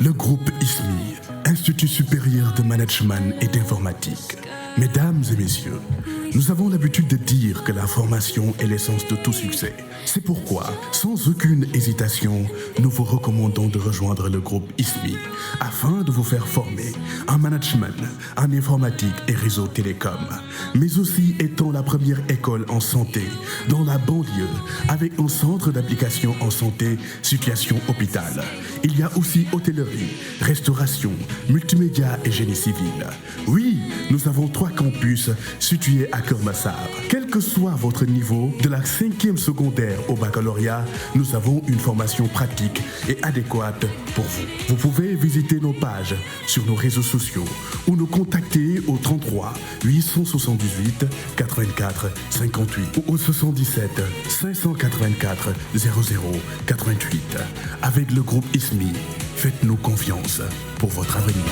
Le groupe Ismi, Institut supérieur de management et d'informatique. Mesdames et messieurs, nous avons l'habitude de dire que la formation est l'essence de tout succès. C'est pourquoi, sans aucune hésitation, nous vous recommandons de rejoindre le groupe Ismi afin de vous faire former en management, en informatique et réseau télécom, mais aussi étant la première école en santé dans la banlieue avec un centre d'application en santé, situation hôpital. Il y a aussi hôtellerie, restauration, multimédia et génie civil. Oui, nous avons 3 campus situés à Keur Massar. Quel que soit votre niveau, de la 5e secondaire au baccalauréat, nous avons une formation pratique et adéquate pour vous. Vous pouvez visiter nos pages sur nos réseaux sociaux ou nous contacter au 33 878 84 58 ou au 77 584 00 88. Avec le groupe Ismi, faites-nous confiance pour votre avenir.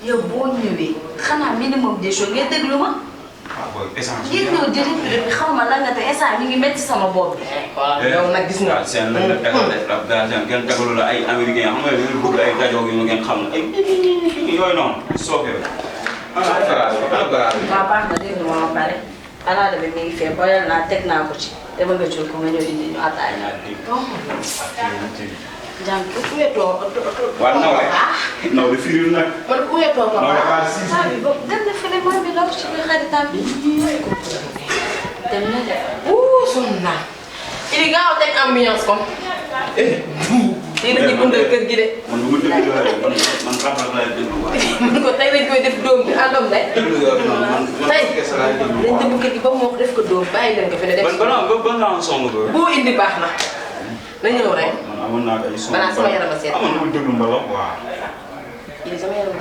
yow boo ñëwee xanaa minimum des choses ngay déglu ma. ngir ñëw jëriñ xaw ma lan nga te instant mi ngi métti sama bopp bi. yow nag gis nga. seen lañ la tegal def la gazan kenn tegalu la ay américain xam nga dañu bëgg ay gajo yu ngeen xam ay yooyu noonu sookee waaw baax na dégg nga ma pare alaada bi mi ngi fee boyal naa teg naa ko ci dama nga jël ko nga ñëw indi ñu ataay. jàng ku wetoo waaw naw naw bi firil nag man ku wetoo ko saa bi boobu dem na fële mooy bi law ci biir xaritam bi dem na de sonn naa ili gaaw teg ambiance ko dina ñu bundal kër gi de man bu ma déglu man papa lay déglu man ko tey lañ koy def doom bi àndam de tey dañ dëbb kër gi ba moo def ko doom bàyyi leen ko fi ne def ban naa song ba boo indi baax na na ñëw rek amoon naa ay son balaa sama yaram a seet amoon na déglu mbalax waaw ili sama yaram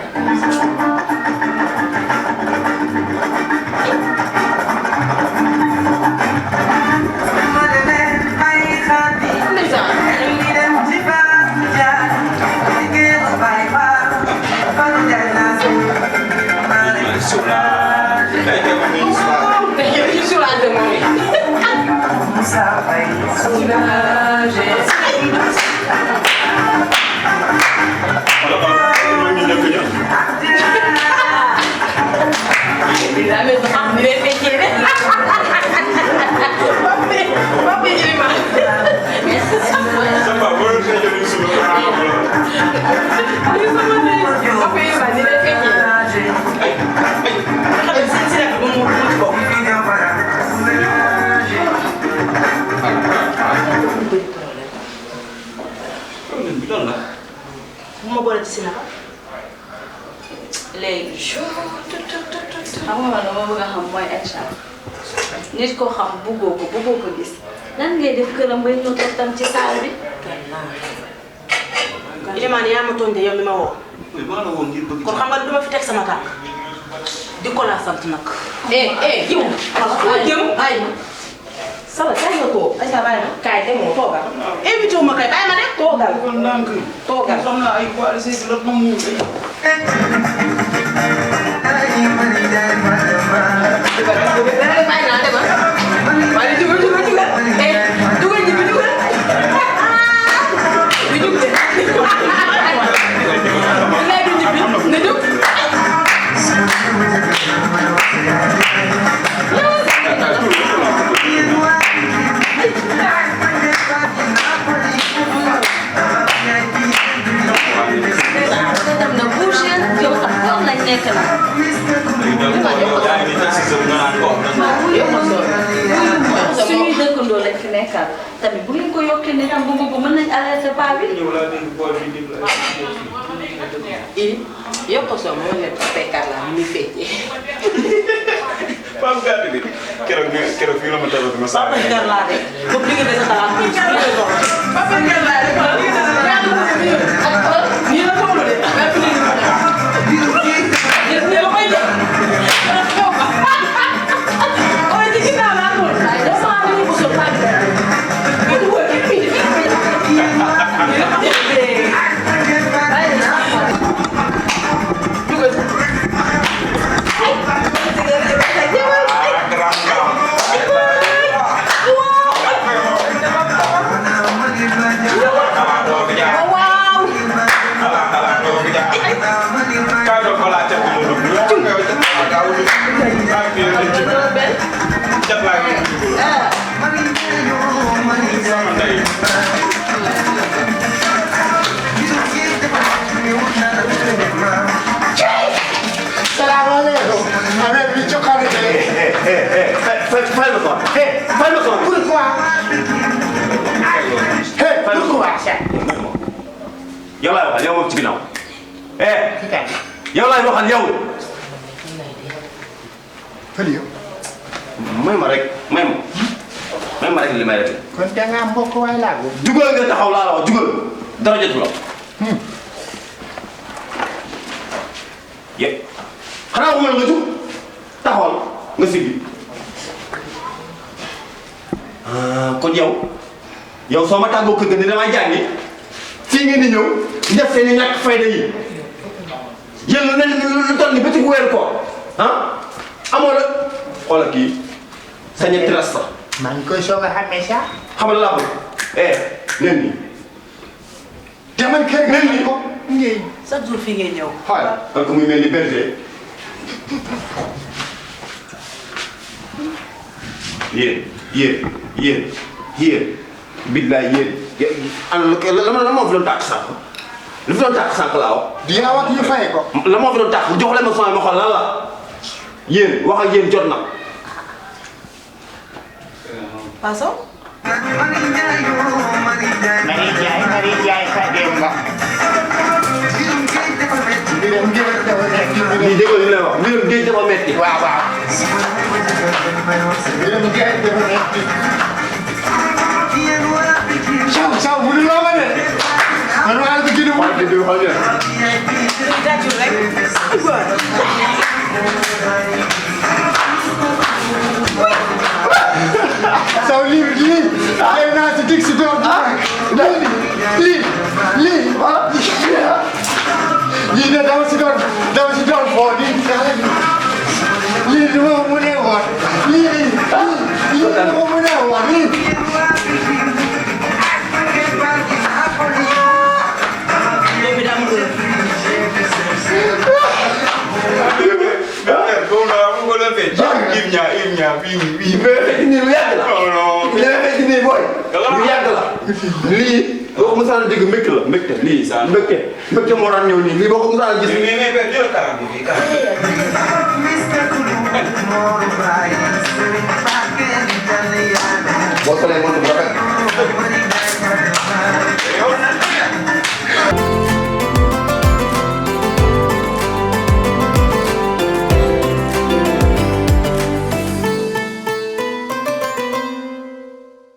bi loolu la. bu ma boole ci si naka. léegi xam nga man dama bëgg a xam mooy Aïcha nit ko xam bëggoo ko gis nan ngay def këram bay ñëw toog tam ci saal bi. Ilimane yaa ma tooñ de yow mi ma woo. kon xam nga duma fi teg sama tànk. di ko laa sant nag. yow. ay Sala kaay nga toog. Aïcha bàyyi ma kaay demoo toogal. invité wu ma kay bàyyi ma de toogal. toogal xam naa ay quoi c'est la moom suñuy dëkkandoo lañ fi nekkal tamit bu ngeen ko yokkee ne tam bëgg ko mën nañ arrêté pas bi. yokk soo moo leen fekkaat la muy fekkee. Pam gàtt bi keroog fii la ma tabax ma saa. Papa Ndiar laa de comme li nga dese talaat bi Papa Ndiar laa de yow laay waxal yow moom ci ginnaaw yow laay waxal yow. Fële may ma rek may ma rek li may def. kon da ngaa mbokk waay laa ko. jugal nga taxaw laa la wax jugal dara jotu la. yëpp xanaa ko mën nga jug taxawal nga siggi. kon yow soo ma tàggoo kër ga ni damay jàngi fii ngeen di ñëw def seen i ñàkk fayda yi yéen lu toll ni bëccëg weeru ko amoo la xoolal kii sa ñetti ras sax. maa ngi koy soog a xàmmee sax. xamal laa bëgg nen nii. demal kër ga nen nii ko. ngay chaque jour fii ngay ñëw. xaaral kon ko muy mel ni berger. yéen. billaay yéen ana la moo fi doon tàkk sànq li fi doon tàkk sànq laa wax. di yaa wax ñu fay ko. la moo fi doon tàkk jox leen ma sama ma xool lan la yéen wax ak yéen jot na. Paso. Mari Jaay fa dem ba. lii déggoo li lay wax mbirum géej dafa metti. waaw. mbirum géej dafa metti. Saw bu dul loo ma de. man maa ngi ko jënd waaw dégg nga xool Saw lii ay naa si dig si doon lii de dama si doon foo lii du ma mu ne woon lii du ma mu ne woon lii boo ko mosaan a dégg mbégte la mbégte lii mbégte moo daan ñëw nii lii boo ko mosaan a gis. boo solee